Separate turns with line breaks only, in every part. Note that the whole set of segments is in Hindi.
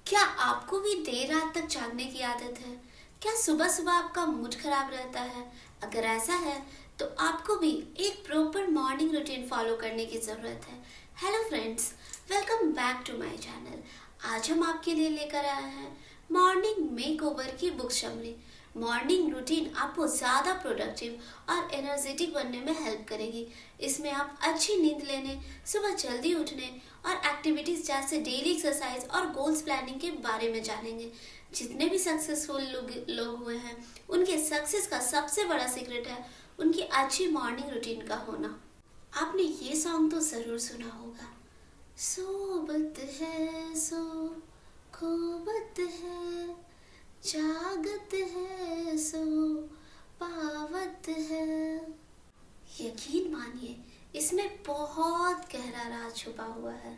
क्या आपको भी देर रात तक जागने की आदत है? क्या सुबह सुबह आपका मूड खराब रहता है? अगर ऐसा है तो आपको भी एक प्रॉपर मॉर्निंग रूटीन फॉलो करने की ज़रूरत है। Hello friends, welcome back to my channel. आज हम आपके लिए लेकर आए हैं मॉर्निंग मेकओवर की बुक समरी। मॉर्निंग रूटीन आपको ज़्यादा प्रोडक्टिव और एनर्जेटिक बनने में हेल्प करेगी। इसमें आप अच्छी नींद लेने, सुबह जल्दी उठने और एक्टिविटीज़ जैसे डेली एक्सरसाइज और गोल्स प्लानिंग के बारे में जानेंगे। जितने भी सक्सेसफुल लोग हुए हैं, उनके सक्सेस का सबसे बड़ा सीक्रेट है उनकी अच्छी मॉर्निंग रूटीन का होना। आपने ये सॉन्ग तो ज़रूर सुना होगा। सोबत है सो खोबत है, जागत है सो पावत है। यकीन मानिए, इसमें बहुत गहरा राज छुपा हुआ है।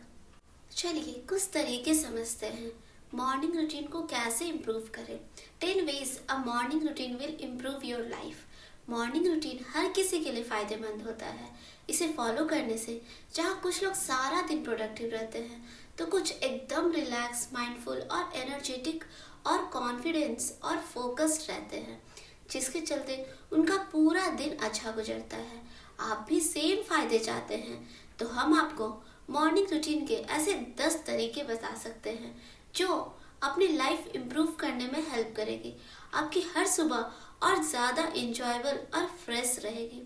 चलिए कुछ तरीके समझते हैं मॉर्निंग रूटीन को कैसे इम्प्रूव करें। 10 ways a morning routine will improve your life. Morning routine हर किसी के लिए फ़ायदेमंद होता है। इसे फॉलो करने से जहाँ कुछ लोग सारा दिन प्रोडक्टिव रहते हैं, तो कुछ एकदम रिलैक्स, माइंडफुल और एनर्जेटिक और कॉन्फिडेंस और फोकस्ड रहते हैं, जिसके चलते उनका पूरा दिन अच्छा गुजरता है। आप भी सेम फायदे चाहते हैं तो हम आपको मॉर्निंग रूटीन के ऐसे 10 तरीके बता सकते हैं जो अपनी लाइफ इम्प्रूव करने में हेल्प करेगी। आपकी हर सुबह और ज़्यादा इंजॉयबल और फ्रेश रहेगी।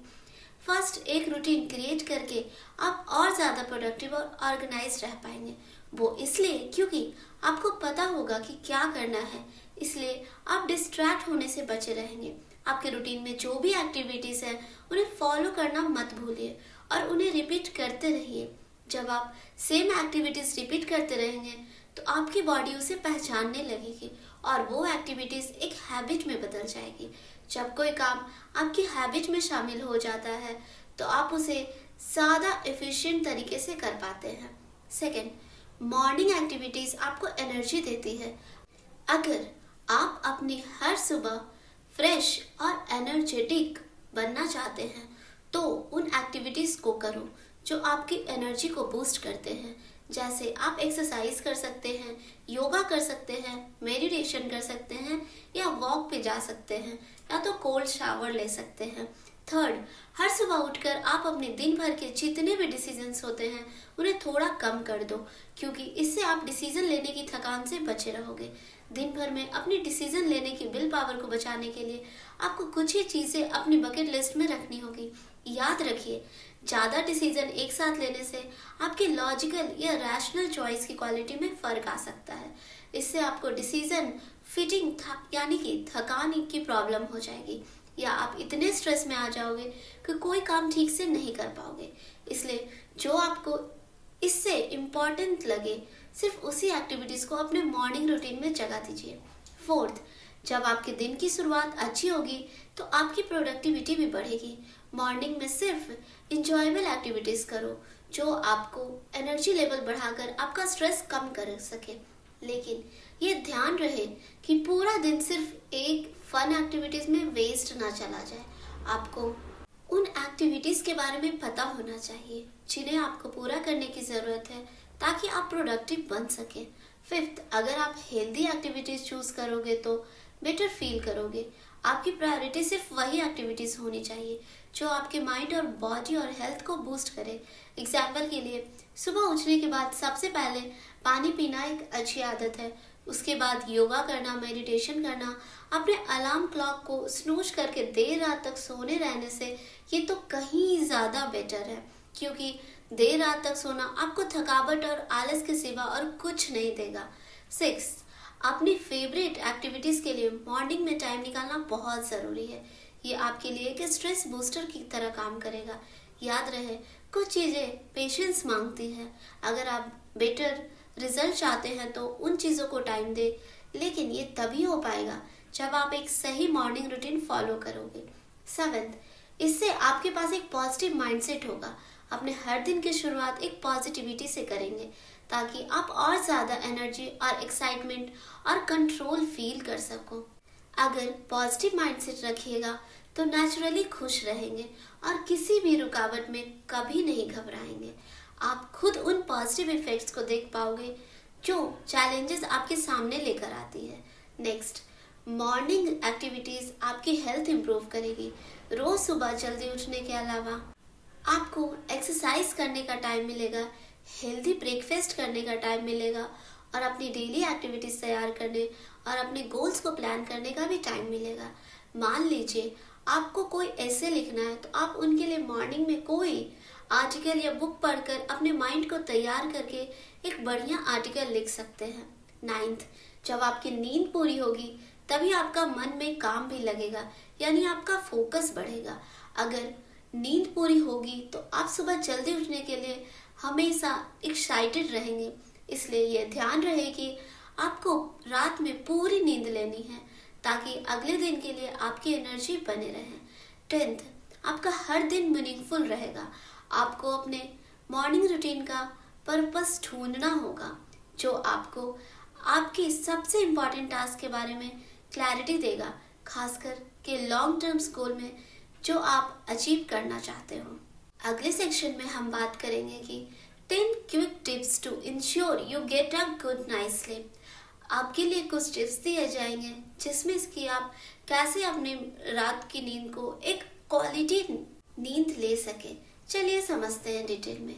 फर्स्ट, एक रूटीन क्रिएट करके आप और ज़्यादा प्रोडक्टिव और ऑर्गेनाइज रह पाएंगे। वो इसलिए क्योंकि आपको पता होगा कि क्या करना है, इसलिए आप डिस्ट्रैक्ट होने से बचे रहेंगे। आपके रूटीन में जो भी एक्टिविटीज़ है उन्हें फॉलो करना मत भूलिए और उन्हें रिपीट करते रहिए। जब आप सेम एक्टिविटीज़ रिपीट करते रहेंगे तो आपकी बॉडी उसे पहचानने लगेगी और वो एक्टिविटीज़ एक हैबिट में बदल जाएगी। जब कोई काम आपकी हैबिट में शामिल हो जाता है तो आप उसे ज़्यादा एफिशिएंट तरीके से कर पाते हैं। सेकेंड, मॉर्निंग एक्टिविटीज़ आपको एनर्जी देती है। अगर आप अपनी हर सुबह फ्रेश और एनर्जेटिक बनना चाहते हैं तो उन एक्टिविटीज़ को करो जो आपकी एनर्जी को बूस्ट करते हैं। जैसे आप एक्सरसाइज कर सकते हैं, योगा कर सकते हैं, मेडिटेशन कर सकते हैं या वॉक पे जा सकते हैं या तो कोल्ड शावर ले सकते हैं। थर्ड, हर सुबह उठकर आप अपने दिन भर के जितने भी डिसीजंस होते हैं उन्हें थोड़ा कम कर दो, क्योंकि इससे आप डिसीजन लेने की थकान से बचे रहोगे। दिन भर में अपनी डिसीजन लेने की विल पावर को बचाने के लिए आपको कुछ ही चीज़ें अपनी बकेट लिस्ट में रखनी होगी। याद रखिए, ज़्यादा डिसीजन एक साथ लेने से आपके लॉजिकल या रैशनल चॉइस की क्वालिटी में फ़र्क आ सकता है। इससे आपको डिसीजन फिटिंग यानी कि थकान की प्रॉब्लम हो जाएगी या आप इतने स्ट्रेस में आ जाओगे कि कोई काम ठीक से नहीं कर पाओगे। इसलिए जो आपको इससे इम्पॉर्टेंट लगे सिर्फ उसी एक्टिविटीज़ को अपने मॉर्निंग रूटीन में जगह दीजिए। फोर्थ, जब आपके दिन की शुरुआत अच्छी होगी तो आपकी प्रोडक्टिविटी भी बढ़ेगी। मॉर्निंग में सिर्फ इंजॉयबल एक्टिविटीज़ करो जो आपको एनर्जी लेवल बढ़ाकर आपका स्ट्रेस कम कर सके। लेकिन ये ध्यान रहे कि पूरा दिन सिर्फ एक फन एक्टिविटीज़ में वेस्ट ना चला जाए। आपको उन एक्टिविटीज़ के बारे में पता होना चाहिए जिन्हें आपको पूरा करने की ज़रूरत है ताकि आप प्रोडक्टिव बन सकें। फिफ्थ, अगर आप हेल्दी एक्टिविटीज़ चूज़ करोगे तो बेटर फील करोगे। आपकी प्रायोरिटी सिर्फ वही एक्टिविटीज़ होनी चाहिए जो आपके माइंड और बॉडी और हेल्थ को बूस्ट करे। एग्जाम्पल के लिए, सुबह उठने के बाद सबसे पहले पानी पीना एक अच्छी आदत है। उसके बाद योगा करना, मेडिटेशन करना, अपने अलार्म क्लॉक को स्नूज करके देर रात तक सोने रहने से ये तो कहीं ज़्यादा बेटर है, क्योंकि देर रात तक सोना आपको थकावट और आलस के सिवा और कुछ नहीं देगा। सिक्स, अपनी फेवरेट एक्टिविटीज़ के लिए मॉर्निंग में टाइम निकालना बहुत ज़रूरी है। ये आपके लिए एक स्ट्रेस बूस्टर की तरह काम करेगा। याद रहे, कुछ चीज़ें पेशेंस मांगती हैं। अगर आप बेटर रिजल्ट चाहते हैं तो उन चीज़ों को टाइम दें, लेकिन ये तभी हो पाएगा जब आप एक सही मॉर्निंग रूटीन फॉलो करोगे। सेवेंथ, इससे आपके पास एक पॉजिटिव माइंडसेट होगा। अपने हर दिन की शुरुआत एक पॉजिटिविटी से करेंगे ताकि आप और ज़्यादा एनर्जी और एक्साइटमेंट और कंट्रोल फील कर सको। अगर पॉजिटिव माइंडसेट रखिएगा तो नेचुरली खुश रहेंगे और किसी भी रुकावट में कभी नहीं घबराएंगे। आप खुद उन पॉजिटिव इफेक्ट्स को देख पाओगे जो चैलेंजेस आपके सामने लेकर आती है। नेक्स्ट, मॉर्निंग एक्टिविटीज आपकी हेल्थ इंप्रूव करेगी। रोज सुबह जल्दी उठने के अलावा आपको एक्सरसाइज करने का टाइम मिलेगा, हेल्दी ब्रेकफास्ट करने का टाइम मिलेगा और अपनी डेली एक्टिविटीज तैयार करने और अपने गोल्स को प्लान करने का भी टाइम मिलेगा। मान लीजिए आपको कोई ऐसे लिखना है तो आप उनके लिए मॉर्निंग में कोई आर्टिकल या बुक पढ़कर अपने माइंड को तैयार करके एक बढ़िया आर्टिकल लिख सकते हैं। नाइन्थ, जब आपकी नींद पूरी होगी तभी आपका मन में काम भी लगेगा, यानी आपका फोकस बढ़ेगा। अगर नींद पूरी होगी तो आप सुबह जल्दी उठने के लिए हमेशा एक्साइटेड रहेंगे। इसलिए यह ध्यान रहे कि आपको रात में पूरी नींद लेनी है ताकि अगले दिन के लिए आपकी एनर्जी बने रहे। 10th, आपका हर दिन मीनिंगफुल रहेगा। आपको अपने मॉर्निंग रूटीन का पर्पस ढूंढना होगा जो आपको आपके सबसे इम्पोर्टेंट टास्क के बारे में क्लैरिटी देगा, खासकर के लॉन्ग टर्म गोल में जो आप अचीव करना चाहते हो। अगले सेक्शन में हम बात करेंगे कि 10 quick tips to ensure you get a good night sleep. आपके लिए कुछ टिप्स दिए जाएंगे जिसमें इसकी आप कैसे अपने रात की नींद को एक क्वालिटी नींद ले सके। चलिए समझते हैं डिटेल में।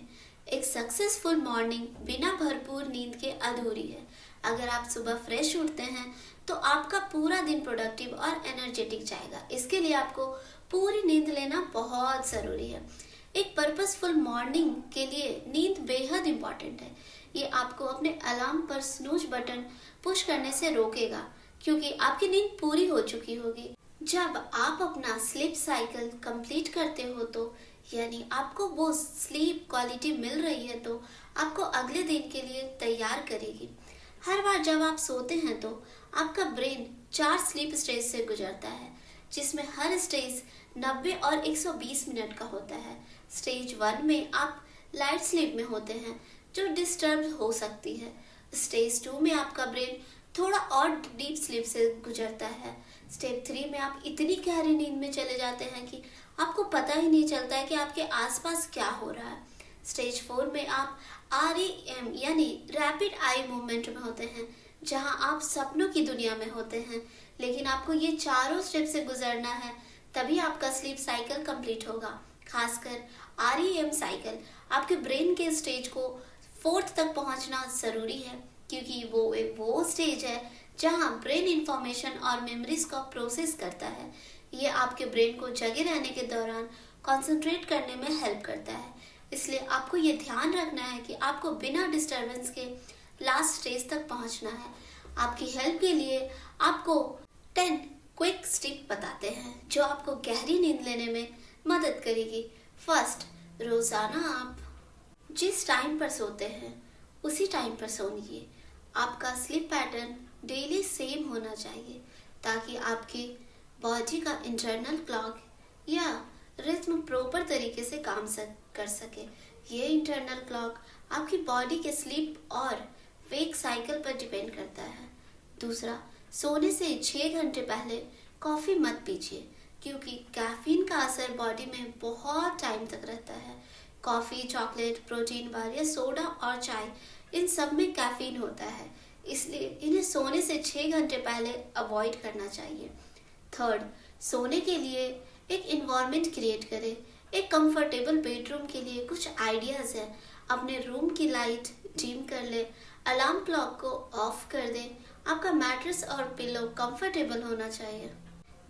एक सक्सेसफुल मॉर्निंग बिना भरपूर नींद के अधूरी है। अगर आप सुबह फ्रेश उठते हैं तो आपका पूरा दिन प्रोडक्टिव और एनर्जेटिक जाएगा। इसके लिए आपको पूरी नींद लेना बहुत ज़रूरी है। एक पर्पसफुल मॉर्निंग के लिए नींद बेहद इम्पॉर्टेंट है। ये आपको अपने अलार्म पर स्नूज बटन पुश करने से रोकेगा क्योंकि आपकी नींद पूरी हो चुकी होगी। जब आप अपना स्लीप साइकिल कंप्लीट करते हो तो यानी आपको वो स्लीप क्वालिटी मिल रही है तो आपको अगले दिन के लिए तैयार करेगी। हर बार जब आप सोते हैं तो आपका ब्रेन 4 स्लीप स्टेज से गुजरता है जिसमें हर स्टेज 90 और 120 मिनट का होता है। स्टेज 1 में आप लाइट स्लीप में होते हैं जो डिस्टर्ब हो सकती है। स्टेज 2 में आपका ब्रेन थोड़ा और डीप स्लीप से गुजरता है। स्टेप 3 में आप इतनी गहरी नींद में चले जाते हैं कि आपको पता ही नहीं चलता है कि आपके आसपास क्या हो रहा है। स्टेज 4 में आप REM यानी रैपिड आई मूवमेंट में होते हैं जहां आप सपनों की दुनिया में होते हैं, लेकिन आपको ये चारों स्टेप से गुजरना है तभी आपका स्लीप साइकिल कंप्लीट होगा। खासकर REM साइकिल आपके ब्रेन के स्टेज को 4th तक पहुंचना ज़रूरी है क्योंकि वो स्टेज है जहां ब्रेन इंफॉर्मेशन और मेमोरीज को प्रोसेस करता है। ये आपके ब्रेन को जगे रहने के दौरान कंसंट्रेट करने में हेल्प करता है। इसलिए आपको ये ध्यान रखना है कि आपको बिना डिस्टरबेंस के लास्ट स्टेज तक पहुंचना है। आपकी हेल्प के लिए आपको 10 क्विक स्टेप बताते हैं जो आपको गहरी नींद लेने में मदद करेगी। फर्स्ट, रोजाना आप जिस टाइम पर सोते हैं उसी टाइम पर सोइए। आपका स्लीप पैटर्न डेली सेम होना चाहिए ताकि आपकी बॉडी का इंटरनल क्लॉक या रिथम प्रॉपर तरीके से काम कर सके। ये इंटरनल क्लॉक आपकी बॉडी के स्लीप और वेक साइकिल पर डिपेंड करता है। दूसरा, सोने से 6 घंटे पहले कॉफ़ी मत पीजिए क्योंकि कैफीन का असर बॉडी में बहुत टाइम तक रहता है। कॉफ़ी, चॉकलेट, प्रोटीन बार या सोडा और चाय, इन सब में कैफीन होता है, इसलिए इन्हें सोने से 6 घंटे पहले अवॉइड करना चाहिए। थर्ड, सोने के लिए एक इन्वायरमेंट क्रिएट करें। एक कंफर्टेबल बेडरूम के लिए कुछ आइडियाज़ हैं। अपने रूम की लाइट डिम कर ले, अलार्म क्लॉक को ऑफ कर दें। आपका मैट्रेस और पिलो कंफर्टेबल होना चाहिए।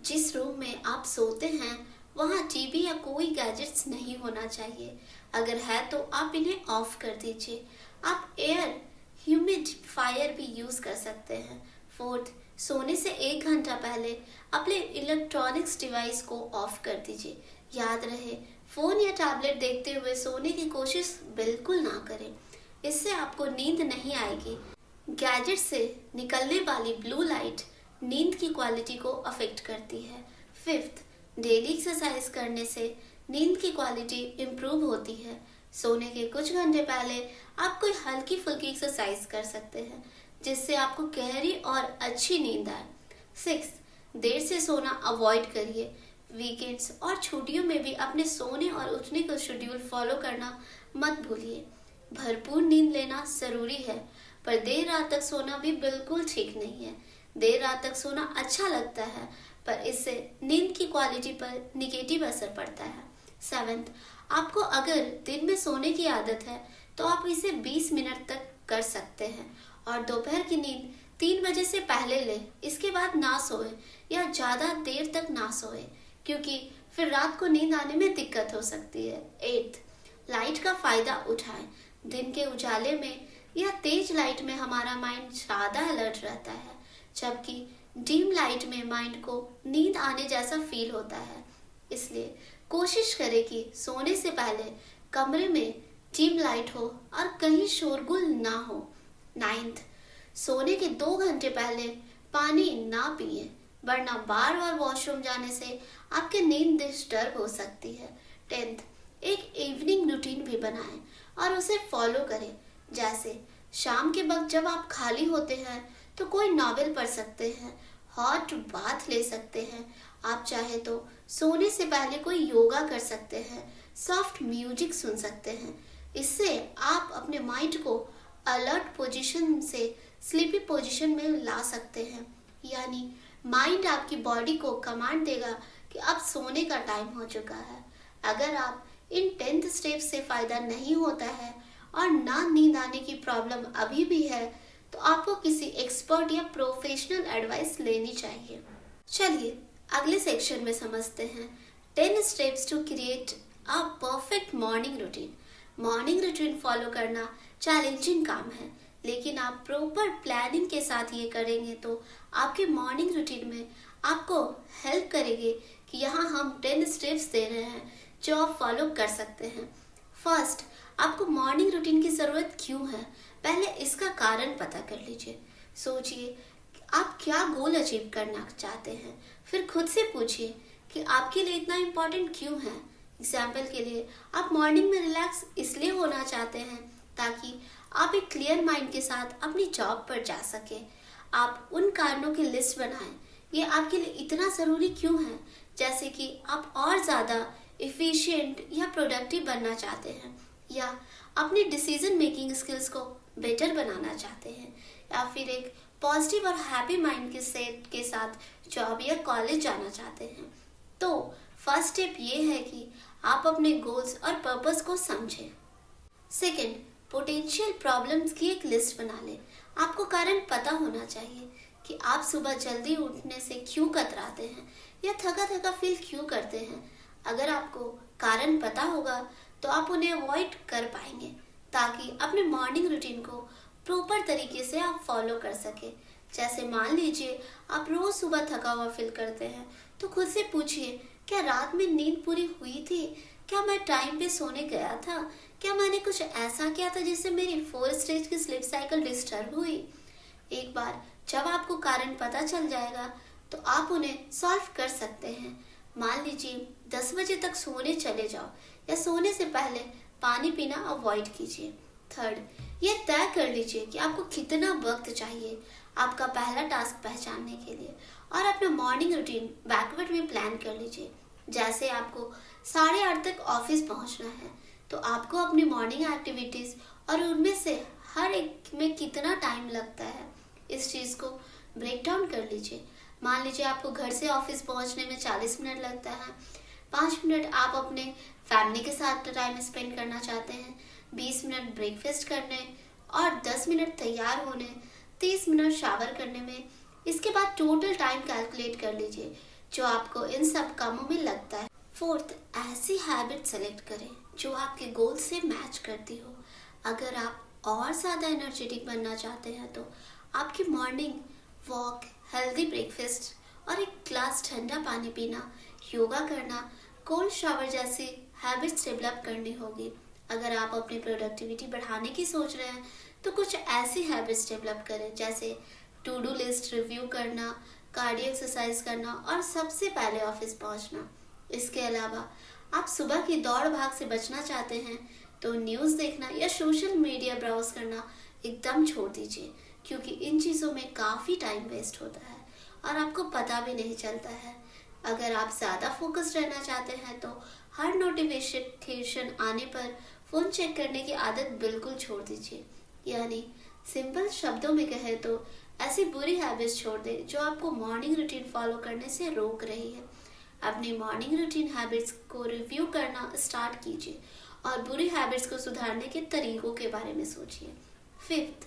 जिस रूम में आप सोते हैं वहाँ टीवी या कोई गैजेट्स नहीं होना चाहिए। अगर है तो आप इन्हें ऑफ कर दीजिए। आप एयर ह्यूमिडिफायर भी यूज़ कर सकते हैं। फोर्थ, सोने से 1 घंटा पहले अपने इलेक्ट्रॉनिक्स डिवाइस को ऑफ कर दीजिए। याद रहे, फ़ोन या टैबलेट देखते हुए सोने की कोशिश बिल्कुल ना करें, इससे आपको नींद नहीं आएगी। गैजेट से निकलने वाली ब्लू लाइट नींद की क्वालिटी को अफेक्ट करती है। फिफ्थ, डेली एक्सरसाइज करने से नींद की क्वालिटी इम्प्रूव होती है। सोने के कुछ घंटे पहले आप कोई हल्की फुल्की एक्सरसाइज कर सकते हैं जिससे आपको गहरी और अच्छी नींद आए। सिक्स्थ, देर से सोना अवॉइड करिए। वीकेंड्स और छुट्टियों में भी अपने सोने और उठने का शेड्यूल फॉलो करना मत भूलिए। भरपूर नींद लेना ज़रूरी है पर देर रात तक सोना भी बिल्कुल ठीक नहीं है। देर रात तक सोना अच्छा लगता है, पर इससे नींद की क्वालिटी पर निगेटिव असर पड़ता है। 7, आपको अगर दिन में सोने की आदत है तो आप इसे 20 मिनट तक कर सकते हैं और दोपहर की नींद 3 बजे से पहले ले। इसके बाद ना सोए या ज़्यादा देर तक ना सोए, क्योंकि फिर रात को नींद आने में दिक्कत हो सकती है। 8, लाइट का फायदा उठाएं। दिन के उजाले में या तेज लाइट में हमारा माइंड ज़्यादा अलर्ट रहता है, जबकि डीम लाइट में माइंड को नींद आने जैसा फील होता है। इसलिए कोशिश करें कि सोने से पहले कमरे में डीम लाइट हो और कहीं शोरगुल ना हो। 9, सोने के 2 घंटे पहले पानी ना पिए, वरना बार बार वॉशरूम जाने से आपके नींद डिस्टर्ब हो सकती है। 10, एक इवनिंग रूटीन भी बनाएं और उसे फॉलो करें। जैसे शाम के वक्त जब आप खाली होते हैं तो कोई नॉवेल पढ़ सकते हैं, हॉट बाथ ले सकते हैं। आप चाहे तो सोने से पहले कोई योगा कर सकते हैं, सॉफ्ट म्यूजिक सुन सकते हैं। इससे आप अपने माइंड को अलर्ट पोजीशन से स्लीपी पोजीशन में ला सकते हैं। यानी माइंड आपकी बॉडी को कमांड देगा कि अब सोने का टाइम हो चुका है। अगर आप इन 10 स्टेप्स से फायदा नहीं होता है और ना नींद आने की प्रॉब्लम अभी भी है, तो आपको किसी एक्सपर्ट या प्रोफेशनल एडवाइस लेनी चाहिए। चलिए अगले सेक्शन में समझते हैं 10 steps to create a perfect morning routine. Morning routine follow करना चैलेंजिंग काम है, लेकिन आप प्रॉपर प्लानिंग के साथ ये करेंगे तो आपके मॉर्निंग रूटीन में आपको हेल्प करेंगे कि यहाँ हम 10 स्टेप्स दे रहे हैं जो आप फॉलो कर सकते हैं। फर्स्ट, आपको मॉर्निंग रूटीन की ज़रूरत क्यों है, पहले इसका कारण पता कर लीजिए। सोचिए आप क्या गोल अचीव करना चाहते हैं, फिर खुद से पूछिए कि आपके लिए इतना इम्पोर्टेंट क्यों है। एग्जाम्पल के लिए, आप मॉर्निंग में रिलैक्स इसलिए होना चाहते हैं ताकि आप एक क्लियर माइंड के साथ अपनी जॉब पर जा सके। आप उन कारणों की लिस्ट बनाएं, ये आपके लिए इतना ज़रूरी क्यों है, जैसे कि आप और ज़्यादा एफिशिएंट या प्रोडक्टिव बनना चाहते हैं, या अपनी डिसीजन मेकिंग स्किल्स को बेटर बनाना चाहते हैं, या फिर एक पॉजिटिव और हैप्पी माइंड के सेट के साथ जॉब या कॉलेज जाना चाहते हैं। तो फर्स्ट स्टेप ये है कि आप अपने गोल्स और पर्पस को समझें। सेकंड, पोटेंशियल प्रॉब्लम्स की एक लिस्ट बना लें। आपको कारण पता होना चाहिए कि आप सुबह जल्दी उठने से क्यों कतराते हैं या थका थका फील क्यों करते हैं। अगर आपको कारण पता होगा तो आप उन्हें अवॉइड कर पाएंगे, ताकि अपने मॉर्निंग रूटीन को प्रॉपर तरीके से आप फॉलो कर सके। जैसे मान लीजिए आप रोज सुबह थका हुआ फील करते हैं, तो खुद से पूछिए, क्या रात में नींद पूरी हुई थी? क्या मैं टाइम पे सोने गया था? क्या मैंने कुछ ऐसा किया था जिससे मेरी 4 स्टेज की स्लीप साइकिल डिस्टर्ब हुई? एक बार जब आपको कारण पता चल जाएगा तो आप उन्हें सॉल्व कर सकते हैं। मान लीजिए 10 बजे तक सोने चले जाओ या सोने से पहले पानी पीना अवॉइड कीजिए। थर्ड, ये तय कर लीजिए कि आपको कितना वक्त चाहिए आपका पहला टास्क पहचानने के लिए, और अपना मॉर्निंग रूटीन बैकवर्ड में प्लान कर लीजिए। जैसे आपको 8:30 तक ऑफिस पहुंचना है, तो आपको अपनी मॉर्निंग एक्टिविटीज और उनमें से हर एक में कितना टाइम लगता है, इस चीज़ को ब्रेक डाउन कर लीजिए। मान लीजिए आपको घर से ऑफिस पहुंचने में 40 मिनट लगता है, 5 मिनट आप अपने फैमिली के साथ टाइम स्पेंड करना चाहते हैं, 20 मिनट ब्रेकफास्ट करने और 10 मिनट तैयार होने, 30 मिनट शावर करने में। इसके बाद टोटल टाइम कैलकुलेट कर लीजिए जो आपको इन सब कामों में लगता है। फोर्थ, ऐसी हैबिट सेलेक्ट करें जो आपके गोल से मैच करती हो। अगर आप और ज़्यादा एनर्जेटिक बनना चाहते हैं तो आपकी मॉर्निंग वॉक, हेल्दी ब्रेकफास्ट और एक ग्लास ठंडा पानी पीना, योगा करना, कोल्ड शावर जैसी हैबिट्स डेवलप करनी होगी। अगर आप अपनी प्रोडक्टिविटी बढ़ाने की सोच रहे हैं तो कुछ ऐसी हैबिट्स डेवलप करें, जैसे टू डू लिस्ट रिव्यू करना, कार्डियो एक्सरसाइज करना और सबसे पहले ऑफिस पहुंचना। इसके अलावा आप सुबह की दौड़ भाग से बचना चाहते हैं तो न्यूज़ देखना या सोशल मीडिया ब्राउज करना एकदम छोड़ दीजिए, क्योंकि इन चीज़ों में काफ़ी टाइम वेस्ट होता है और आपको पता भी नहीं चलता है। अगर आप ज़्यादा फोकस्ड रहना चाहते हैं तो हर नोटिफिकेशन आने पर फ़ोन चेक करने की आदत बिल्कुल छोड़ दीजिए। यानी सिंपल शब्दों में कहे तो ऐसी बुरी हैबिट्स छोड़ दें जो आपको मॉर्निंग रूटीन फॉलो करने से रोक रही है। अपनी मॉर्निंग रूटीन हैबिट्स को रिव्यू करना स्टार्ट कीजिए और बुरी हैबिट्स को सुधारने के तरीकों के बारे में सोचिए। फिफ्थ,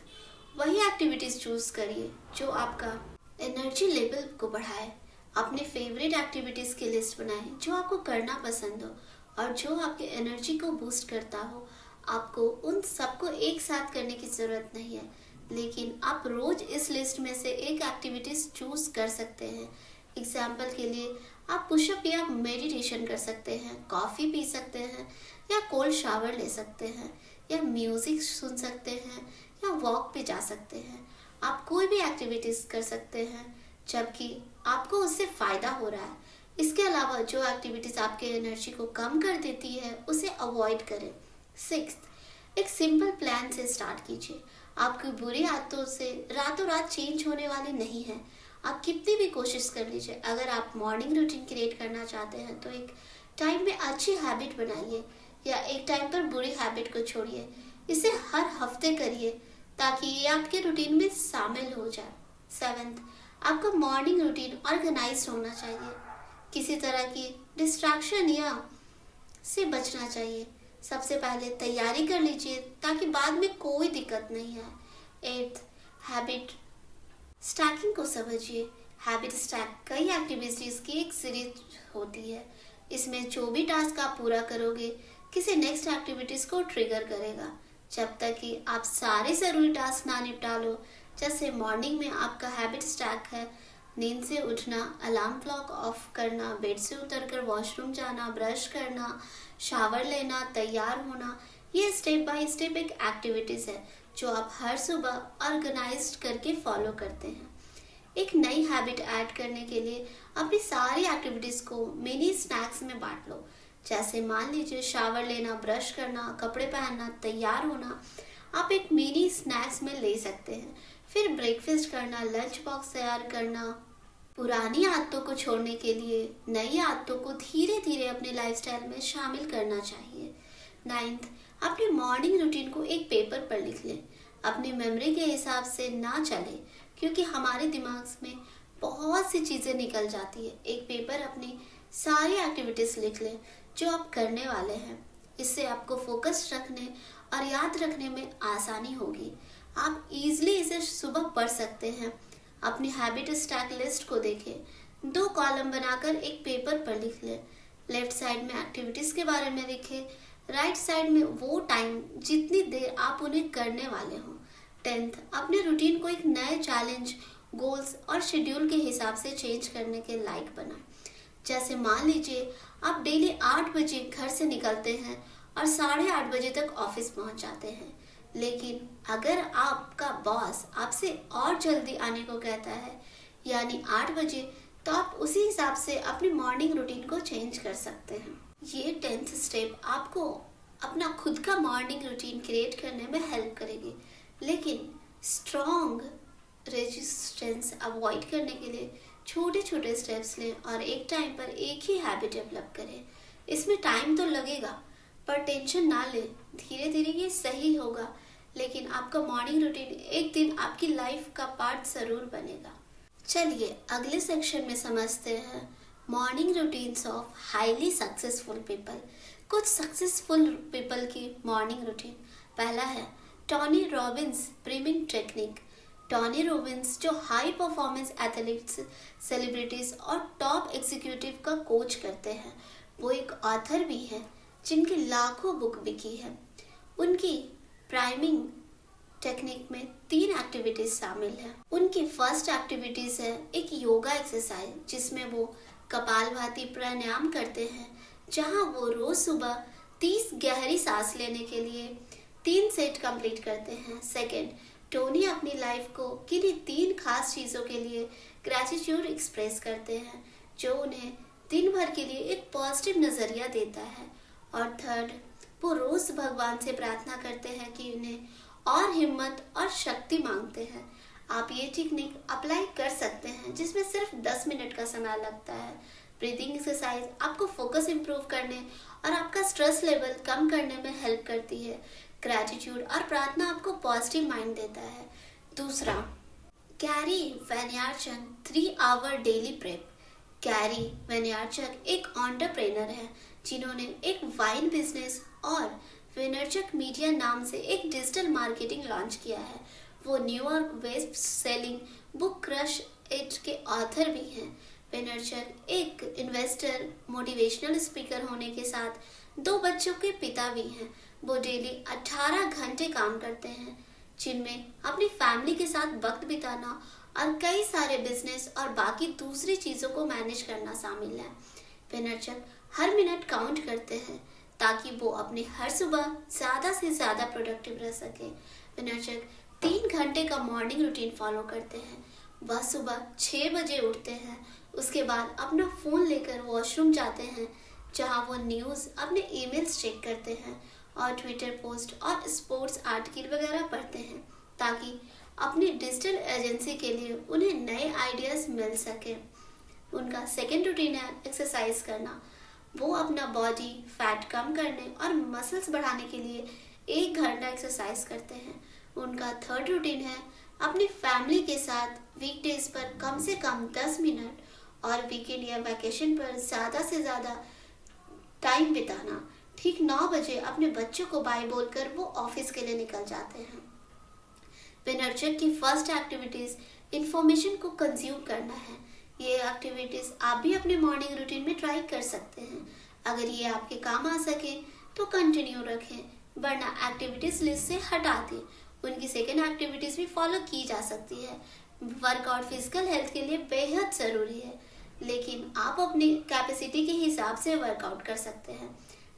वही एक्टिविटीज चूज करिए जो आपका एनर्जी लेवल को बढ़ाए। अपने फेवरेट एक्टिविटीज की लिस्ट बनाएं जो आपको करना पसंद हो और जो आपके एनर्जी को बूस्ट करता हो। आपको उन सबको एक साथ करने की जरूरत नहीं है, लेकिन आप रोज इस लिस्ट में से एक एक्टिविटीज चूज कर सकते हैं। एग्जाम्पल के लिए आप पुशअप या मेडिटेशन कर सकते हैं, कॉफ़ी पी सकते हैं या कोल्ड शावर ले सकते हैं या म्यूज़िक सुन सकते हैं या वॉक पे जा सकते हैं। आप कोई भी एक्टिविटीज़ कर सकते हैं जबकि आपको उससे फ़ायदा हो रहा है। इसके अलावा जो एक्टिविटीज़ आपके एनर्जी को कम कर देती है उसे अवॉइड करें। सिक्स्थ, एक सिंपल प्लान से स्टार्ट कीजिए। आपकी बुरी आदतों से रातों रात चेंज होने वाली नहीं है। आप कितनी भी कोशिश कर लीजिए, अगर आप मॉर्निंग रूटीन क्रिएट करना चाहते हैं तो एक टाइम में अच्छी हैबिट बनाइए या एक टाइम पर बुरी हैबिट को छोड़िए। इसे हर हफ्ते करिए ताकि ये आपके रूटीन में शामिल हो जाए। सेवेंथ, आपका मॉर्निंग रूटीन ऑर्गेनाइज होना चाहिए। किसी तरह की डिस्ट्रैक्शन या से बचना चाहिए। सबसे पहले तैयारी कर लीजिए ताकि बाद में कोई दिक्कत नहीं आए। एट्थ, हैबिट स्टैकिंग को समझिए। हैबिट स्टैक कई एक्टिविटीज की एक सीरीज होती है। इसमें जो भी टास्क आप पूरा करोगे किसी नेक्स्ट एक्टिविटीज को ट्रिगर करेगा। जब तक कि आप सारे जरूरी टास्क ना निपटा लो, जैसे मॉर्निंग में आपका हैबिट स्टैक है नींद से उठना, अलार्म क्लॉक ऑफ करना, बेड से उतरकर वॉशरूम जाना, ब्रश करना, शावर लेना, तैयार होना, ये स्टेप बाय स्टेप एक एक्टिविटीज है जो आप हर सुबह ऑर्गेनाइज्ड करके फॉलो करते हैं। एक नई हैबिट ऐड करने के लिए अपनी सारी एक्टिविटीज को मिनी स्नैक्स में बांट लो। जैसे मान लीजिए शावर लेना, ब्रश करना, कपड़े पहनना, तैयार होना आप एक मिनी स्नैक्स में ले सकते हैं। फिर ब्रेकफास्ट करना, लंच बॉक्स तैयार करना। पुरानी आदतों को छोड़ने के लिए नई आदतों को धीरे धीरे अपने लाइफस्टाइल में शामिल करना चाहिए। नाइन्थ, अपनी मॉर्निंग रूटीन को एक पेपर पर लिख लें। अपनी मेमोरी के हिसाब से ना चले क्योंकि हमारे दिमाग में बहुत सी चीज़ें निकल जाती है। एक पेपर अपनी सारी एक्टिविटीज़ लिख लें जो आप करने वाले हैं। इससे आपको फोकस रखने और याद रखने में आसानी होगी। आप इजीली इसे सुबह पढ़ सकते हैं। अपनी हैबिट स्टैक लिस्ट को देखें। 2 कॉलम बनाकर एक पेपर पर लिख लें। लेफ्ट साइड में एक्टिविटीज़ के बारे में लिखें, राइट साइड में वो टाइम जितनी देर आप उन्हें करने वाले हों। 10th, अपने रूटीन को एक नए चैलेंज, गोल्स और शेड्यूल के हिसाब से चेंज करने के लायक बनाएं। जैसे मान लीजिए आप डेली 8 बजे घर से निकलते हैं और 8:30 बजे तक ऑफिस पहुंच जाते हैं, लेकिन अगर आपका बॉस आपसे और जल्दी आने को कहता है यानी 8 बजे, तो आप उसी हिसाब से अपनी मॉर्निंग रूटीन को चेंज कर सकते हैं। ये 10th स्टेप आपको अपना खुद का मॉर्निंग रूटीन क्रिएट करने में हेल्प करेगी, लेकिन स्ट्रॉन्ग रेजिस्टेंस अवॉइड करने के लिए छोटे छोटे स्टेप्स लें और एक टाइम पर एक ही हैबिट डेवलप करें। इसमें टाइम तो लगेगा पर टेंशन ना लें, धीरे धीरे ये सही होगा, लेकिन आपका मॉर्निंग रूटीन एक दिन आपकी लाइफ का पार्ट जरूर बनेगा। चलिए अगले सेक्शन में समझते हैं morning routines of highly successful people. कुछ सक्सेसफुल पीपल की मॉर्निंग रूटीन। पहला है Tony Robbins प्रीमिंग technique. Tony Robbins जो हाई परफॉर्मेंस एथलीट्स, सेलिब्रिटीज और टॉप एग्जीक्यूटिव का कोच करते हैं, वो एक ऑथर भी हैं जिनकी लाखों बुक बिकी है। उनकी प्राइमिंग टेक्निक में 3 एक्टिविटीज शामिल है। उनकी फर्स्ट एक्टिविटीज है एक योगा एक्सरसाइज जिसमें वो कपालभाति प्राणायाम करते हैं, जहां वो रोज सुबह 30 गहरी सांस लेने के लिए 3 सेट कंप्लीट करते हैं। सेकंड, टोनी अपनी लाइफ को किन्हीं 3 खास चीज़ों के लिए ग्रैटिट्यूड एक्सप्रेस करते हैं जो उन्हें दिन भर के लिए एक पॉजिटिव नज़रिया देता है। और थर्ड, वो रोज़ भगवान से प्रार्थना करते हैं कि उन्हें और हिम्मत और शक्ति मांगते हैं। आप ये टेक्निक अप्लाई कर सकते हैं जिसमें सिर्फ 10 मिनट का समय लगता है। ब्रीदिंग एक्सरसाइज आपको फोकस इम्प्रूव करने और आपका स्ट्रेस लेवल कम करने में हेल्प करती है। ग्रैटिट्यूड और प्रार्थना आपको पॉजिटिव माइंड देता है। दूसरा, Gary Vaynerchuk 3 hour daily prep. Gary Vaynerchuk एक एंटरप्रेन्योर है जिन्होंने एक वाइन बिजनेस और वेनरचक मीडिया नाम से एक डिजिटल मार्केटिंग लॉन्च किया है। वो New York best selling book Crush It के ऑथर भी हैं। वेनरचक एक इन्वेस्टर, मोटिवेशनल स्पीकर होने के साथ 2 बच्चों के पिता भी हैं। वो डेली 18 घंटे काम करते हैं, जिनमें अपनी फैमिली के साथ वक्त बिताना और कई सारे बिजनेस और बाकी दूसरी चीज़ों को मैनेज करना शामिल है। वेनरचक हर मिनट काउंट करते हैं ताकि वो अपने हर सुबह ज़्यादा से ज़्यादा प्रोडक्टिव रह सके। वेनरचक 3 घंटे का मॉर्निंग रूटीन फॉलो करते हैं। वह सुबह 6 बजे उठते हैं, उसके बाद अपना फ़ोन लेकर वॉशरूम जाते हैं, जहां वो न्यूज़, अपने ईमेल्स चेक करते हैं और ट्विटर पोस्ट और स्पोर्ट्स आर्टिकल वगैरह पढ़ते हैं ताकि अपनी डिजिटल एजेंसी के लिए उन्हें नए आइडियाज़ मिल सके। उनका सेकेंड रूटीन है एक्सरसाइज करना। वो अपना बॉडी फैट कम करने और मसल्स बढ़ाने के लिए 1 घंटा एक्सरसाइज करते हैं। उनका थर्ड रूटीन है अपनी फैमिली के साथ वीकडेज पर कम से कम 10 मिनट और वीकेंड या वैकेशन पर ज़्यादा से ज़्यादा टाइम बिताना। ठीक 9 बजे अपने बच्चों को बाय बोलकर वो ऑफिस के लिए निकल जाते हैं। वेनरचक की फर्स्ट एक्टिविटीज़ इंफॉर्मेशन को कंज्यूम करना है। ये एक्टिविटीज़ आप भी अपने मॉर्निंग रूटीन में ट्राई कर सकते हैं। अगर ये आपके काम आ सके तो कंटिन्यू रखें, वरना एक्टिविटीज़ लिस्ट से हटा दें। उनकी सेकेंड एक्टिविटीज़ भी फॉलो की जा सकती है। वर्कआउट फिजिकल हेल्थ के लिए बेहद ज़रूरी है, लेकिन आप अपनी कैपेसिटी के हिसाब से वर्कआउट कर सकते हैं।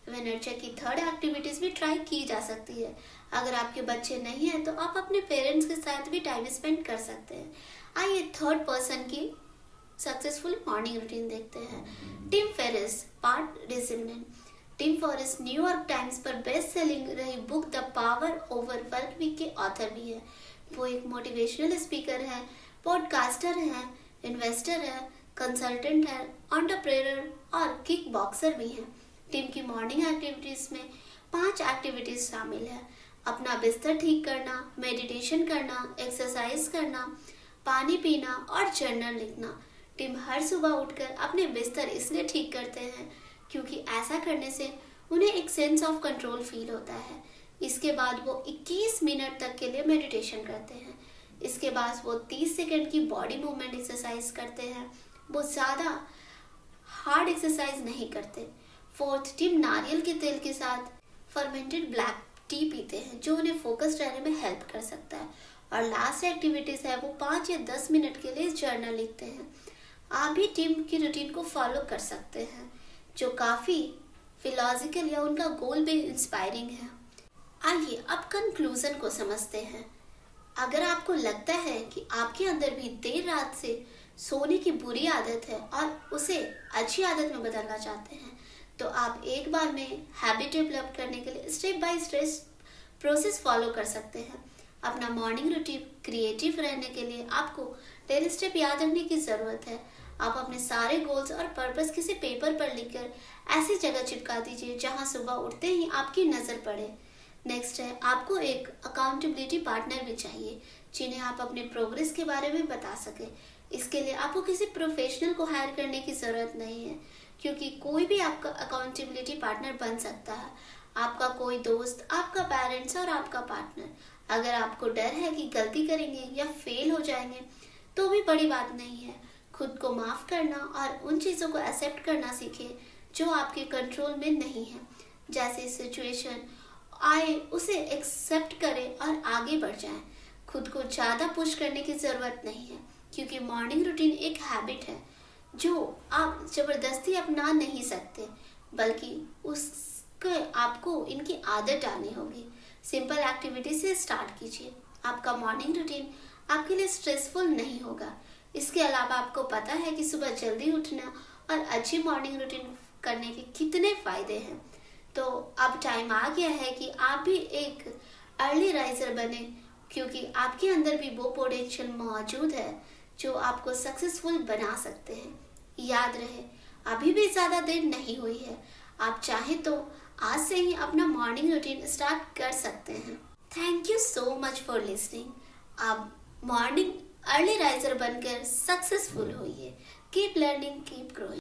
वेनरचक की थर्ड एक्टिविटीज़ भी ट्राई की जा सकती है। अगर आपके बच्चे नहीं हैं तो आप अपने पेरेंट्स के साथ भी टाइम स्पेंड कर सकते हैं। आइए थर्ड पर्सन की सक्सेसफुल मॉर्निंग रूटीन देखते हैं। Tim Ferriss, part resilient. Tim Ferriss New York Times पर बेस्ट सेलिंग रही book the power over work week के ऑथर भी है। वो एक मोटिवेशनल स्पीकर है, पॉडकास्टर है, इन्वेस्टर है, कंसल्टेंट है, एंटरप्रेन्योर और किक बॉक्सर भी हैं। टिम की मॉर्निंग एक्टिविटीज़ में 5 एक्टिविटीज़ शामिल है। अपना बिस्तर ठीक करना, मेडिटेशन करना, एक्सरसाइज करना, पानी पीना और जर्नल लिखना। टिम हर सुबह उठकर अपने बिस्तर इसलिए ठीक करते हैं क्योंकि ऐसा करने से उन्हें एक सेंस ऑफ कंट्रोल फील होता है। इसके बाद वो 21 मिनट तक के लिए मेडिटेशन करते हैं। इसके बाद वो 30 सेकंड की बॉडी मूवमेंट एक्सरसाइज करते हैं। वो ज़्यादा हार्ड एक्सरसाइज नहीं करते। फोर्थ, टिम नारियल के तेल के साथ फर्मेंटेड ब्लैक टी पीते हैं, जो उन्हें फोकस रहने में हेल्प कर सकता है। और लास्ट एक्टिविटीज़ है वो 5 या 10 मिनट के लिए जर्नल लिखते हैं। आप भी टिम की रूटीन को फॉलो कर सकते हैं, जो काफ़ी फिलॉजिकल या उनका गोल भी इंस्पायरिंग है। आइए अब कंक्लूजन को समझते हैं। अगर आपको लगता है कि आपके अंदर भी देर रात से सोने की बुरी आदत है और उसे अच्छी आदत में बदलना चाहते हैं, तो आप एक बार में हैबिट डेवलप करने के लिए step by step process follow कर सकते हैं। अपना मॉर्निंग रूटीन क्रिएटिव रहने के लिए आपको डेली स्टेप याद रखने की ज़रूरत है। आप अपने सारे गोल्स और पर्पस किसी पेपर पर लिखकर ऐसी जगह चिपका दीजिए जहां सुबह उठते ही आपकी नज़र पड़े। नेक्स्ट है, आपको एक अकाउंटेबिलिटी पार्टनर भी चाहिए जिन्हें आप अपने प्रोग्रेस के बारे में बता सके। इसके लिए आपको किसी प्रोफेशनल को हायर करने की ज़रूरत नहीं है, क्योंकि कोई भी आपका अकाउंटेबिलिटी पार्टनर बन सकता है। आपका कोई दोस्त, आपका पेरेंट्स और आपका पार्टनर। अगर आपको डर है कि गलती करेंगे या फेल हो जाएंगे तो भी बड़ी बात नहीं है। खुद को माफ़ करना और उन चीज़ों को एक्सेप्ट करना सीखें जो आपके कंट्रोल में नहीं है। जैसे सिचुएशन आए उसे एक्सेप्ट करें और आगे बढ़ जाएं। खुद को ज़्यादा पुश करने की ज़रूरत नहीं है, क्योंकि मॉर्निंग रूटीन एक हैबिट है जो आप ज़बरदस्ती अपना नहीं सकते, बल्कि उसको आपको इनकी आदत डालनी होगी। सिंपल एक्टिविटी से स्टार्ट कीजिए। आपका मॉर्निंग रूटीन आपके लिए स्ट्रेसफुल नहीं होगा। इसके अलावा आपको पता है कि सुबह जल्दी उठना और अच्छी मॉर्निंग रूटीन करने के कितने फ़ायदे हैं। तो अब टाइम आ गया है कि आप भी एक अर्ली राइजर बने, क्योंकि आपके अंदर भी वो पोटेंशियल मौजूद है जो आपको सक्सेसफुल बना सकते हैं। याद रहे, अभी भी ज़्यादा देर नहीं हुई है। आप चाहे तो आज से ही अपना मॉर्निंग रूटीन स्टार्ट कर सकते हैं। Thank you so much for listening. आप मॉर्निंग अर्ली राइजर बनकर सक्सेसफुल होइए। Keep learning, keep growing.